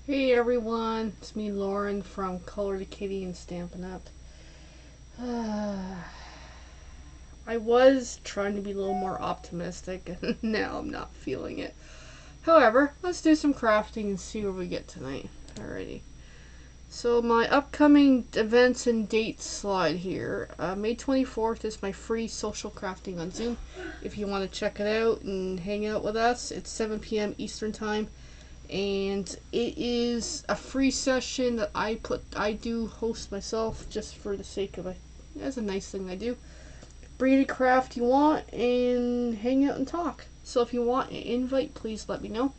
Hey everyone, it's me Lauren from Color to Kitty and Stampin' Up. I was trying to be a little more optimistic and now I'm not feeling it. However, let's do some crafting and see where we get tonight. Alrighty. So my upcoming events and dates slide here. May 24th is my free social crafting on Zoom. If you want to check it out and hang out with us, it's 7 p.m. Eastern Time. And it is a free session that I do host myself just for the sake of it. That's a nice thing I do. Bring any craft you want and hang out and talk. So if you want an invite, please let me know.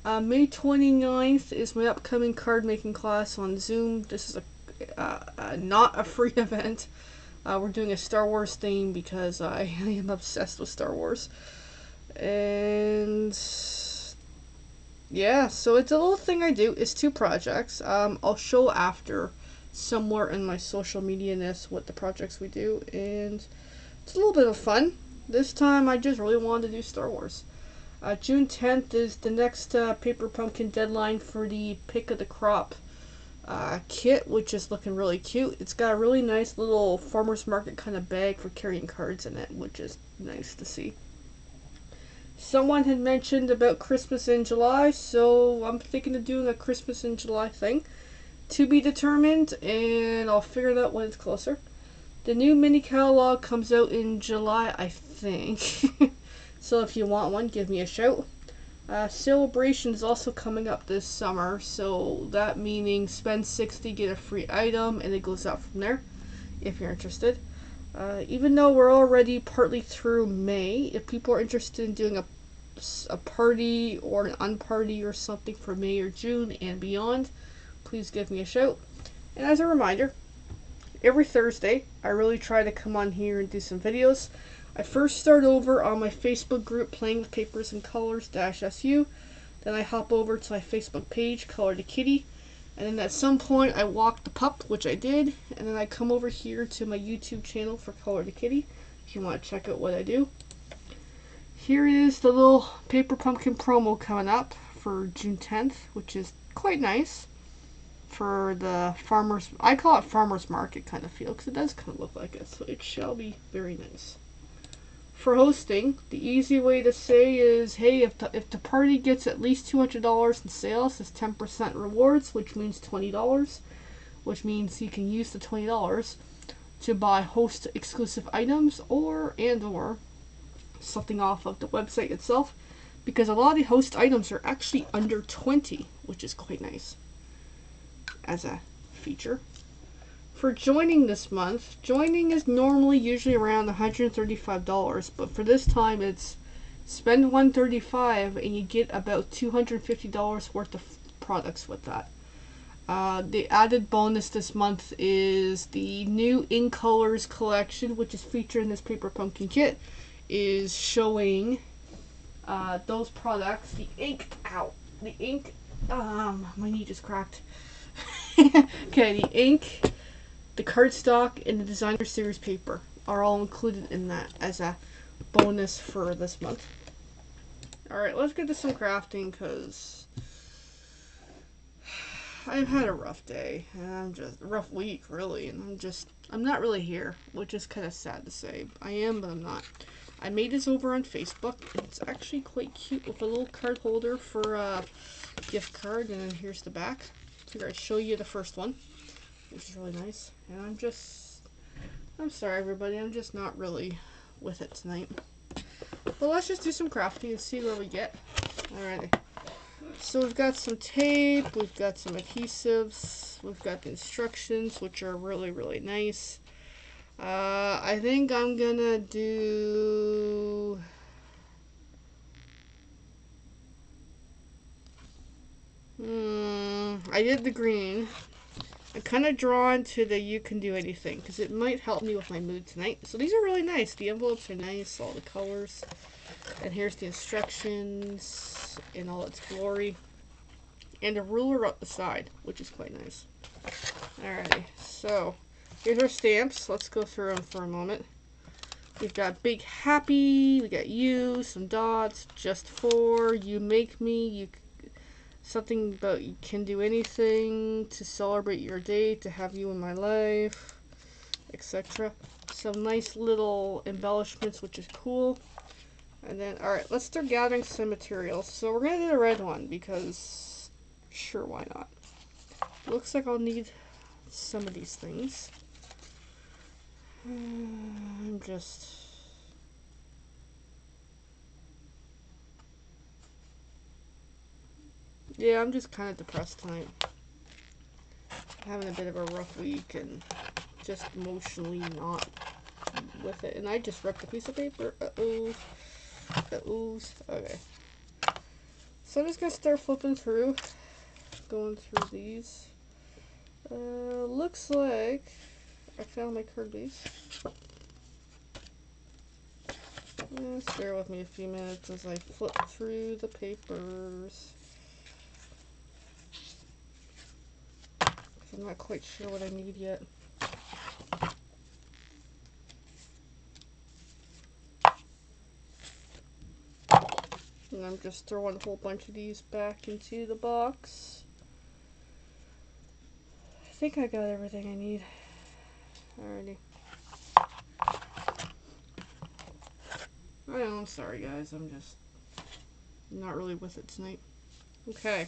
May 29th is my upcoming card making class on Zoom. This is not a free event. We're doing a Star Wars theme because I am obsessed with Star Wars. And yeah, so it's a little thing I do. It's 2 projects. I'll show after somewhere in my social media-ness what the projects we do, and it's a little bit of fun. This time I just really wanted to do Star Wars. June 10th is the next Paper Pumpkin deadline for the Pick of the Crop kit, which is looking really cute. It's got a really nice little farmer's market kind of bag for carrying cards in it, which is nice to see. Someone had mentioned about Christmas in July, so I'm thinking of doing a Christmas in July thing. To be determined, and I'll figure it out when it's closer. The new mini catalog comes out in July, I think. So if you want one, give me a shout. Celebration is also coming up this summer, so that meaning spend 60, get a free item, and it goes up from there, if you're interested. Even though we're already partly through May, if people are interested in doing a party or an unparty or something for May or June and beyond, please give me a shout. And as a reminder, every Thursday I really try to come on here and do some videos. I first start over on my Facebook group Playing with Papers and Colors -SU, then I hop over to my Facebook page Color to Kitty, and then at some point I walk the pup, which I did, and then I come over here to my YouTube channel for Color to Kitty if you want to check out what I do. Here is the little Paper Pumpkin promo coming up for June 10th, which is quite nice for the farmers. I call it farmers market kind of feel because it does kind of look like it, so it shall be very nice. For hosting, the easy way to say is, hey, if the party gets at least $200 in sales, it's 10% rewards, which means $20, which means you can use the $20 to buy host exclusive items or something off of the website itself, because a lot of the host items are actually under 20, which is quite nice as a feature. For joining this month, joining is normally usually around $135, but for this time it's spend $135 and you get about $250 worth of products with that. The added bonus this month is the new In Colors collection, which is featured in this Paper Pumpkin kit, is showing those products. The ink, my knee just cracked. Okay, the ink, the cardstock, and the designer series paper are all included in that as a bonus for this month. Alright, let's get to some crafting because I've had a rough day, and a rough week really, and I'm not really here, which is kind of sad to say. I am, but I'm not. I made this over on Facebook, and it's actually quite cute with a little card holder for a gift card, and then here's the back. Figure I'd show you the first one, which is really nice. And I'm sorry everybody, I'm just not really with it tonight. But let's just do some crafting and see where we get. Alrighty. So we've got some tape, we've got some adhesives, we've got the instructions, which are really, really nice. I think I'm gonna do... I did the green. I'm kind of drawn to the You Can Do Anything because it might help me with my mood tonight. So these are really nice. The envelopes are nice, all the colors. And here's the instructions in all its glory. And a ruler up the side, which is quite nice. Alrighty, so here's our stamps. Let's go through them for a moment. We've got Big Happy, we got You, some dots, Just For, You Make Me, Something about you can do anything to celebrate your day, to have you in my life, etc. Some nice little embellishments, which is cool. And then, alright, let's start gathering some materials. So we're going to do the red one because, sure, why not? Looks like I'll need some of these things. I'm just kind of depressed tonight. Having a bit of a rough week and just emotionally not with it. And I just ripped a piece of paper. Uh-oh. Okay. So I'm just going to start flipping through. Going through these. Looks like I found my card base. Just bear with me a few minutes as I flip through the papers. I'm not quite sure what I need yet. And I'm just throwing a whole bunch of these back into the box. I think I got everything I need already. I know, I'm sorry guys, I'm just not really with it tonight. Okay.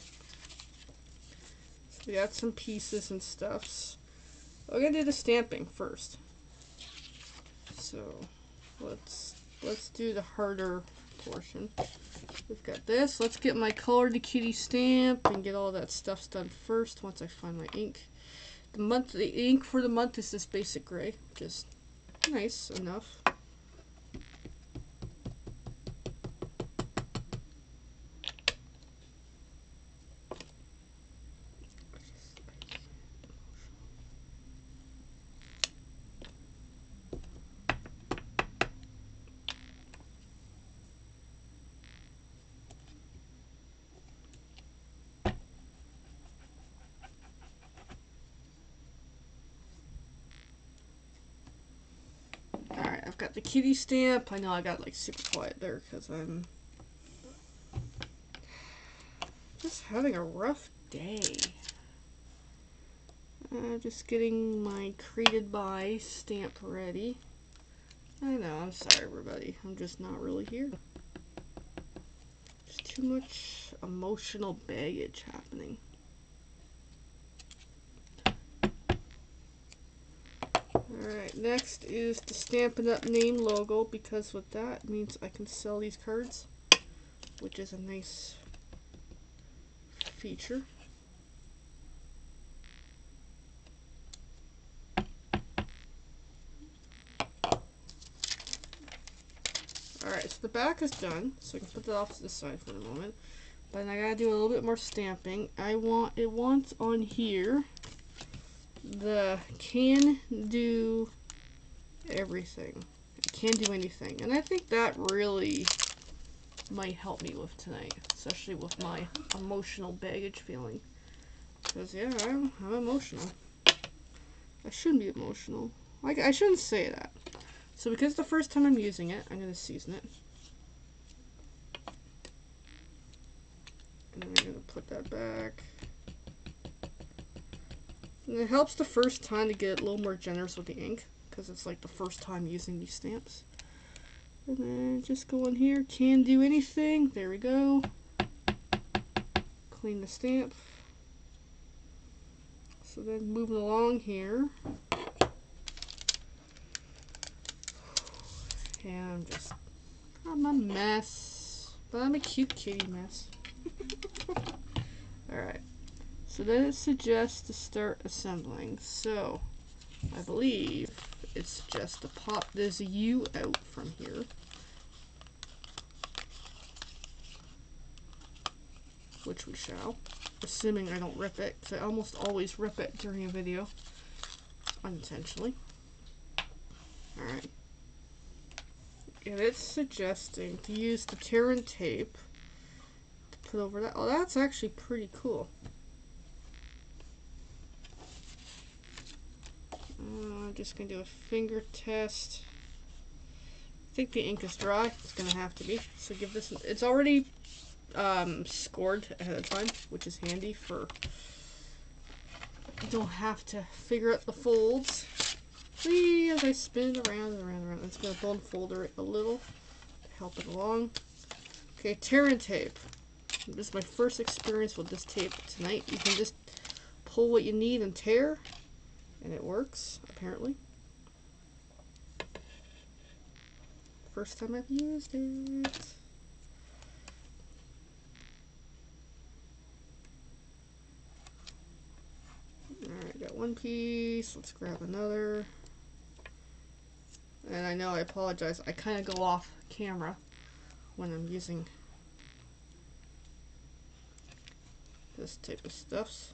So we got some pieces and stuffs. We're gonna do the stamping first. So let's do the harder portion. We've got this. Let's get my Color the Kitty stamp and get all that stuff done first once I find my ink. The ink for the month is this basic gray, just nice enough. Alright, I've got the kitty stamp. I know I got like super quiet there because I'm just having a rough day. Just getting my created by stamp ready. I know, I'm sorry everybody. I'm just not really here. There's too much emotional baggage happening. Alright, next is the Stampin' Up name logo, because what that means I can sell these cards, which is a nice feature. Alright, so the back is done, so I can put that off to the side for the moment. But I gotta do a little bit more stamping. It wants on here the can do everything. It can do anything. And I think that really might help me with tonight, especially with my emotional baggage feeling. Because yeah, I'm emotional. I shouldn't be emotional. Like, I shouldn't say that. So because the first time I'm using it, I'm gonna season it. And I'm gonna put that back. And it helps the first time to get a little more generous with the ink, because it's like the first time using these stamps. And then just go in here, can do anything. There we go. Clean the stamp. So then moving along here. Yeah, I'm a mess. But I'm a cute kitty mess. Alright. So then it suggests to start assembling. So, I believe it suggests to pop this U out from here. Which we shall. Assuming I don't rip it, because I almost always rip it during a video. Unintentionally. Alright. And it's suggesting to use the tear and tape to put over that. Oh, that's actually pretty cool. I'm just going to do a finger test. I think the ink is dry. It's going to have to be. So give this, it's already scored ahead of time, which is handy for you don't have to figure out the folds. See, as I spin it around and around and around. It's going to bone folder it a little to help it along. Okay, tear and tape. This is my first experience with this tape tonight. You can just pull what you need and tear, and it works, apparently. First time I've used it. Alright, got one piece. Let's grab another. And I know, I apologize. I kind of go off camera when I'm using this type of stuff.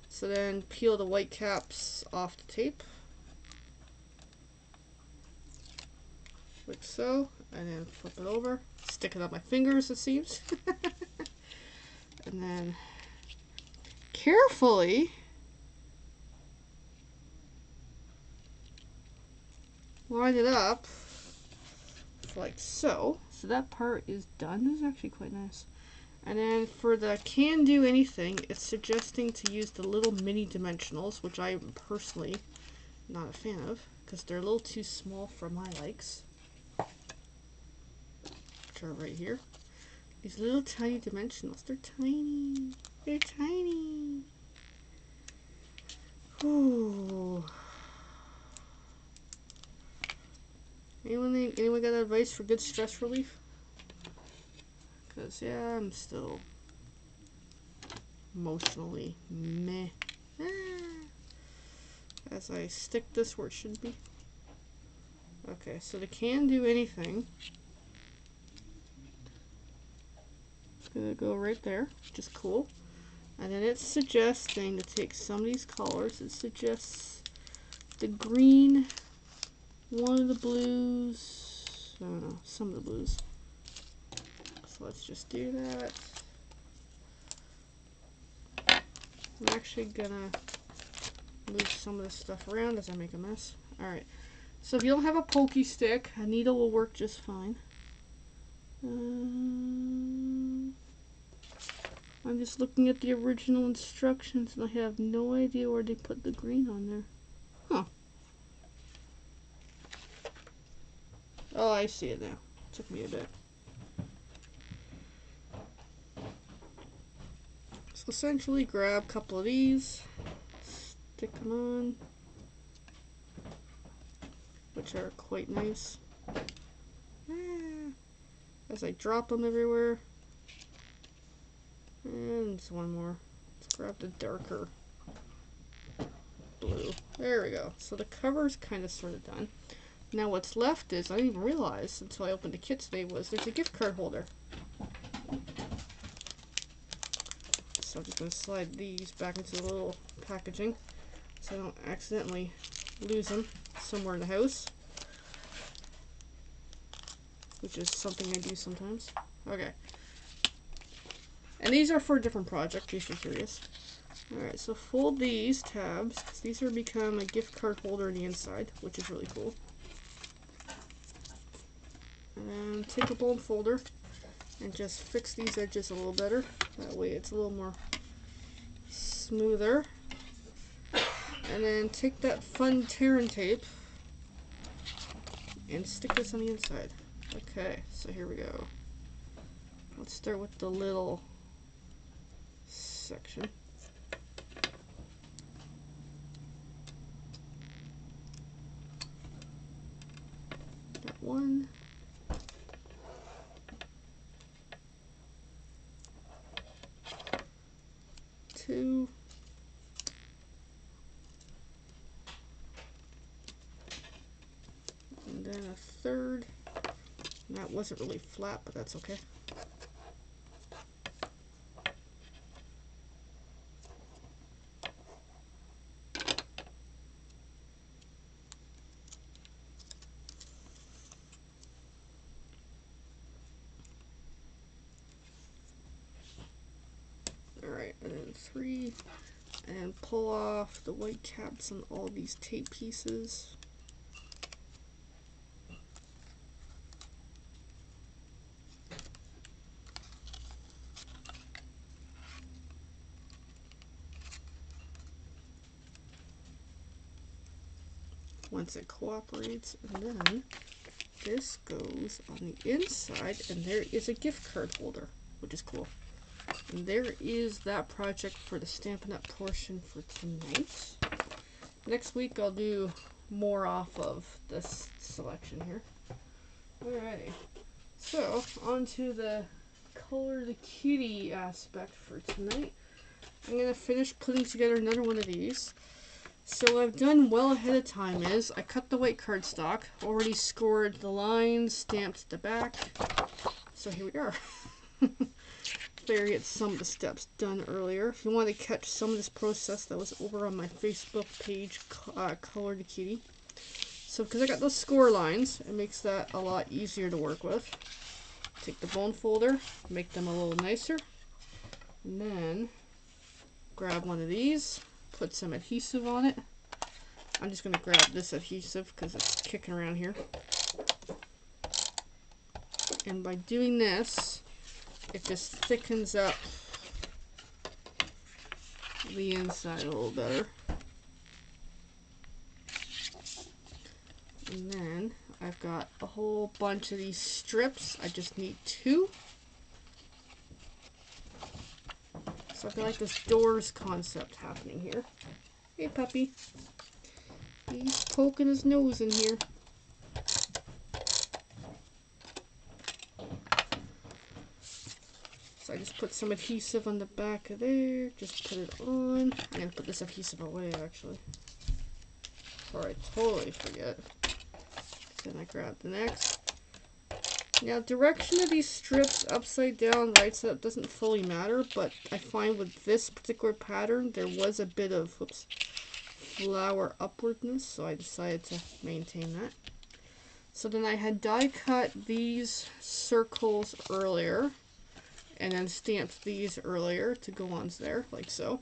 So then peel the white caps off the tape. Like so. And then flip it over. Stick it on my fingers, it seems. And then carefully line it up like so. So that part is done. This is actually quite nice. And then for the can do anything, it's suggesting to use the little mini dimensionals, which I am personally not a fan of because they're a little too small for my likes. Which are right here. These little tiny dimensionals. They're tiny. They're tiny. Ooh. Anyone got advice for good stress relief? Because, yeah, I'm still emotionally meh. As I stick this where it should be. Okay, so the can do anything. It's gonna go right there, which is cool. And then it's suggesting to take some of these colors. It suggests the green, one of the blues, I don't know, some of the blues. So let's just do that. I'm actually gonna move some of this stuff around as I make a mess. Alright, so if you don't have a pokey stick, a needle will work just fine. I'm just looking at the original instructions and I have no idea where they put the green on there. Huh. Oh, I see it now. Took me a bit. So essentially grab a couple of these, stick them on, which are quite nice. As I drop them everywhere. And one more. Let's grab the darker blue. There we go. So the cover's kind of sort of done. Now what's left is, I didn't even realize until I opened the kit today, was there's a gift card holder. So I'm just going to slide these back into the little packaging so I don't accidentally lose them somewhere in the house. Which is something I do sometimes. Okay. And these are for a different project, if you're curious. Alright, so fold these tabs, because these are become a gift card holder on the inside, which is really cool. And take a bone folder and just fix these edges a little better. That way it's a little more smoother. And then take that fun tearing tape and stick this on the inside. Okay, so here we go. Let's start with the little section. Got one. Two. And then a third. And that wasn't really flat, but that's okay. Alright, and then three. And pull off the white caps on all these tape pieces. once it cooperates. And then this goes on the inside, and there is a gift card holder, which is cool. And there is that project for the Stampin' Up portion for tonight. Next week I'll do more off of this selection here. Alrighty. So, on to the color the kitty aspect for tonight. I'm going to finish putting together another one of these. So what I've done well ahead of time is I cut the white cardstock, already scored the lines, stamped the back. So here we are. There, get some of the steps done earlier. If you want to catch some of this process, that was over on my Facebook page, Color the Kitty. So because I got those score lines, it makes that a lot easier to work with. Take the bone folder, make them a little nicer, and then grab one of these, put some adhesive on it. I'm just going to grab this adhesive because it's kicking around here. And by doing this, it just thickens up the inside a little better. And then I've got a whole bunch of these strips. I just need 2. So I've got like this doors concept happening here. Hey puppy. He's poking his nose in here. So I just put some adhesive on the back of there. Just put it on. I'm going to put this adhesive away actually. Or I totally forget. Then I grab the next. Now, direction of these strips, upside down, right side up, doesn't fully matter, but I find with this particular pattern, there was a bit of, flower upwardness, so I decided to maintain that. So then I had die cut these circles earlier, and then stamped these earlier to go on there, like so.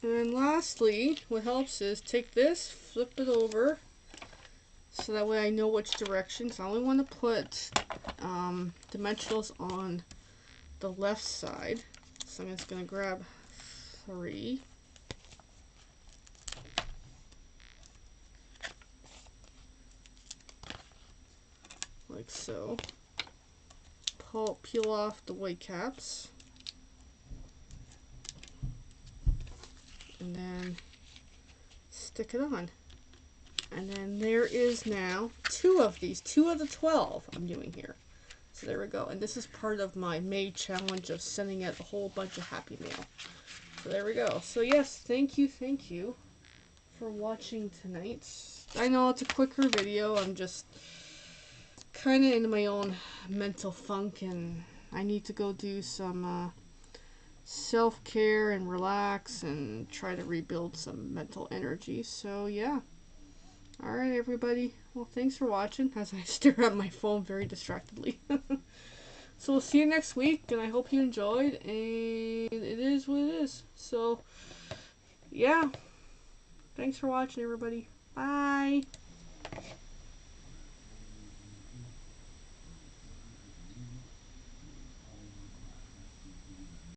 And lastly, what helps is take this, flip it over, so that way I know which direction. So I only want to put dimensionals on the left side. So I'm just going to grab 3. Like so. Peel off the white caps. And then stick it on. And then there is now 2 of these, 2 of the 12 I'm doing here. So there we go. And this is part of my May challenge of sending out a whole bunch of Happy Mail. So there we go. So yes, thank you for watching tonight. I know it's a quicker video. I'm just kind of in my own mental funk, and I need to go do some self-care and relax and try to rebuild some mental energy. So yeah. Alright everybody, well thanks for watching as I stare at my phone very distractedly. So we'll see you next week, and I hope you enjoyed, and it is what it is. So yeah, thanks for watching everybody. Bye!